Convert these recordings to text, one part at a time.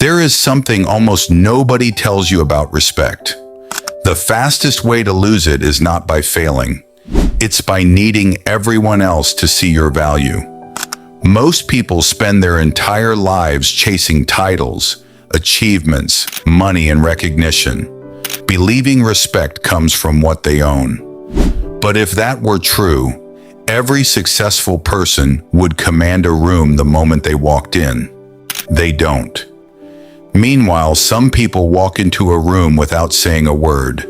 There is something almost nobody tells you about respect. The fastest way to lose it is not by failing. It's by needing everyone else to see your value. Most people spend their entire lives chasing titles, achievements, money, and recognition, believing respect comes from what they own. But if that were true, every successful person would command a room the moment they walked in. They don't. Meanwhile, some people walk into a room without saying a word,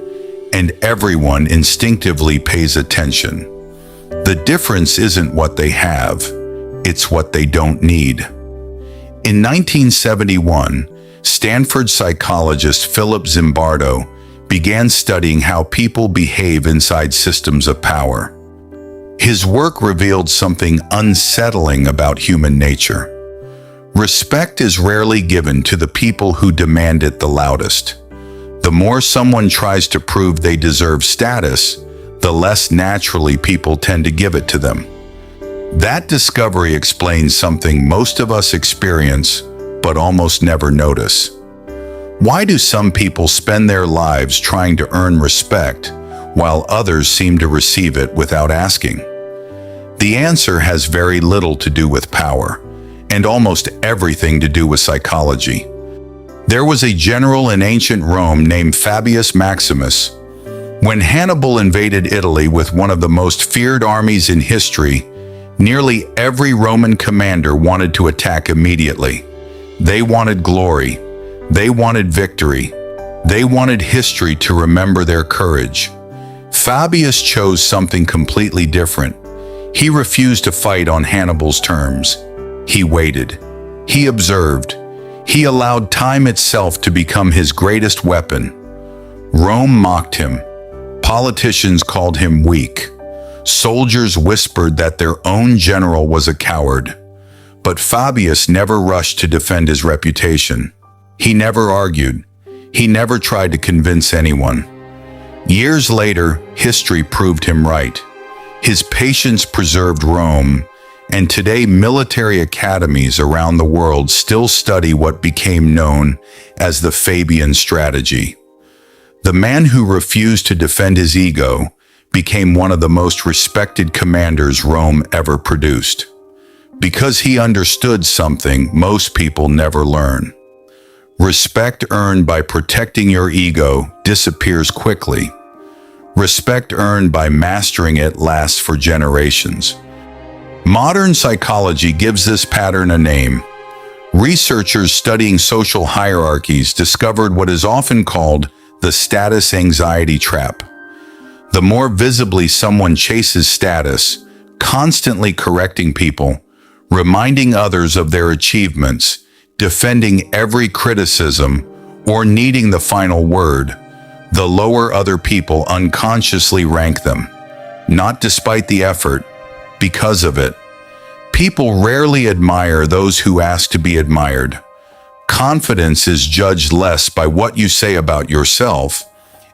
and everyone instinctively pays attention. The difference isn't what they have, it's what they don't need. In 1971, Stanford psychologist Philip Zimbardo began studying how people behave inside systems of power. His work revealed something unsettling about human nature. Respect is rarely given to the people who demand it the loudest. The more someone tries to prove they deserve status, the less naturally people tend to give it to them. That discovery explains something most of us experience, but almost never notice. Why do some people spend their lives trying to earn respect, while others seem to receive it without asking? The answer has very little to do with power, and almost everything to do with psychology. There was a general in ancient Rome named Fabius Maximus. When Hannibal invaded Italy with one of the most feared armies in history, nearly every Roman commander wanted to attack immediately. They wanted glory. They wanted victory. They wanted history to remember their courage. Fabius chose something completely different. He refused to fight on Hannibal's terms. He waited. He observed. He allowed time itself to become his greatest weapon. Rome mocked him. Politicians called him weak. Soldiers whispered that their own general was a coward. But Fabius never rushed to defend his reputation. He never argued. He never tried to convince anyone. Years later, history proved him right. His patience preserved Rome, and today military academies around the world still study what became known as the Fabian strategy. The man who refused to defend his ego became one of the most respected commanders Rome ever produced. Because he understood something most people never learn. Respect earned by protecting your ego disappears quickly. Respect earned by mastering it lasts for generations. Modern psychology gives this pattern a name. Researchers studying social hierarchies discovered what is often called the status anxiety trap. The more visibly someone chases status, constantly correcting people, reminding others of their achievements, defending every criticism, or needing the final word, the lower other people unconsciously rank them. Not despite the effort, because of it. People rarely admire those who ask to be admired. Confidence is judged less by what you say about yourself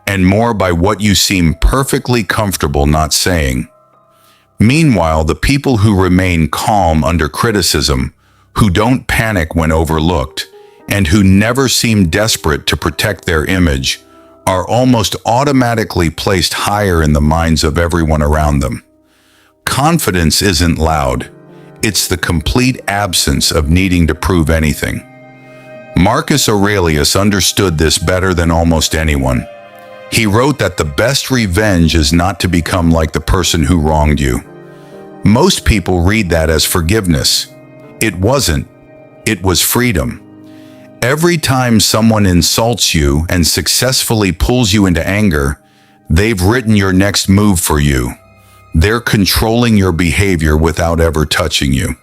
and more by what you seem perfectly comfortable not saying. Meanwhile, the people who remain calm under criticism, who don't panic when overlooked, and who never seem desperate to protect their image, are almost automatically placed higher in the minds of everyone around them. Confidence isn't loud. It's the complete absence of needing to prove anything. Marcus Aurelius understood this better than almost anyone. He wrote that the best revenge is not to become like the person who wronged you. Most people read that as forgiveness. It wasn't. It was freedom. Every time someone insults you and successfully pulls you into anger, they've written your next move for you. They're controlling your behavior without ever touching you.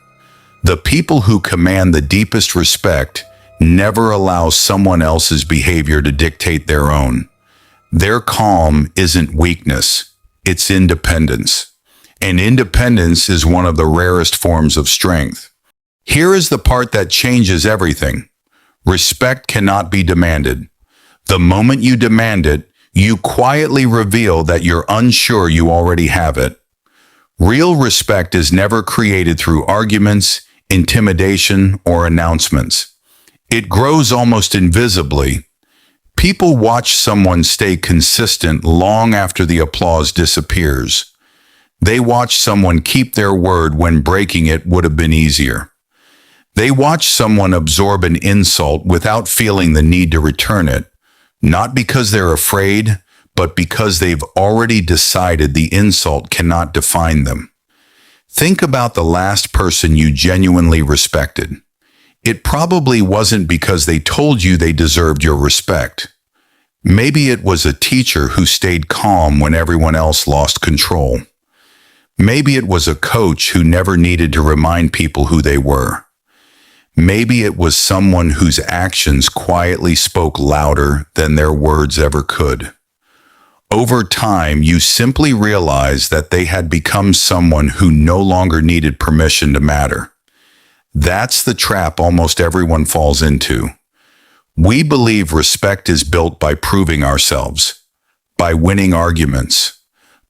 The people who command the deepest respect never allow someone else's behavior to dictate their own. Their calm isn't weakness, it's independence. And independence is one of the rarest forms of strength. Here is the part that changes everything. Respect cannot be demanded. The moment you demand it, you quietly reveal that you're unsure you already have it. Real respect is never created through arguments, intimidation, or announcements. It grows almost invisibly. People watch someone stay consistent long after the applause disappears. They watch someone keep their word when breaking it would have been easier. They watch someone absorb an insult without feeling the need to return it, not because they're afraid, but because they've already decided the insult cannot define them. Think about the last person you genuinely respected. It probably wasn't because they told you they deserved your respect. Maybe it was a teacher who stayed calm when everyone else lost control. Maybe it was a coach who never needed to remind people who they were. Maybe it was someone whose actions quietly spoke louder than their words ever could. Over time, you simply realize that they had become someone who no longer needed permission to matter. That's the trap almost everyone falls into. We believe respect is built by proving ourselves, by winning arguments,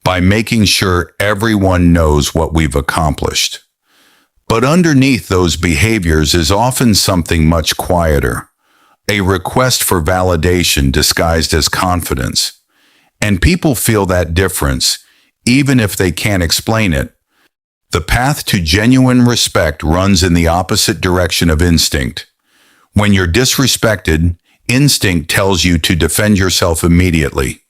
by making sure everyone knows what we've accomplished. But underneath those behaviors is often something much quieter, a request for validation disguised as confidence. And people feel that difference, even if they can't explain it. The path to genuine respect runs in the opposite direction of instinct. When you're disrespected, instinct tells you to defend yourself immediately.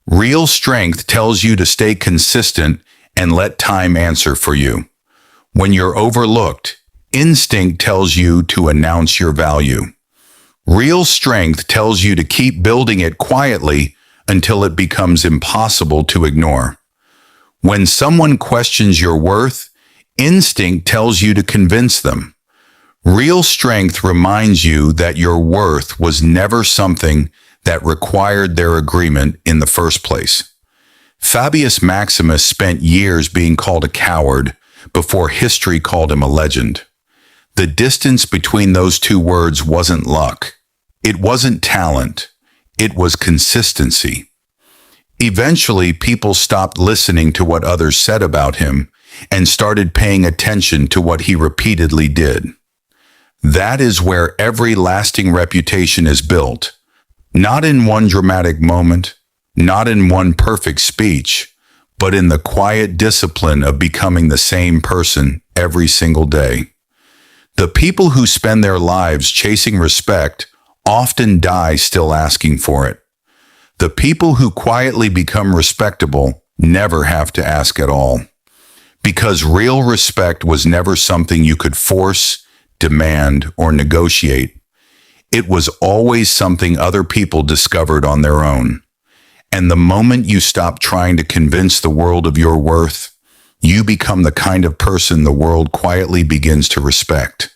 Real strength tells you to stay consistent and let time answer for you. When you're overlooked, instinct tells you to announce your value. Real strength tells you to keep building it quietly until it becomes impossible to ignore. When someone questions your worth, instinct tells you to convince them. Real strength reminds you that your worth was never something that required their agreement in the first place. Fabius Maximus spent years being called a coward before history called him a legend. The distance between those two words wasn't luck. It wasn't talent. It was consistency. Eventually, people stopped listening to what others said about him and started paying attention to what he repeatedly did. That is where every lasting reputation is built, not in one dramatic moment, not in one perfect speech, but in the quiet discipline of becoming the same person every single day. The people who spend their lives chasing respect often die still asking for it. The people who quietly become respectable never have to ask at all. Because real respect was never something you could force, demand, or negotiate. It was always something other people discovered on their own. And the moment you stop trying to convince the world of your worth, you become the kind of person the world quietly begins to respect.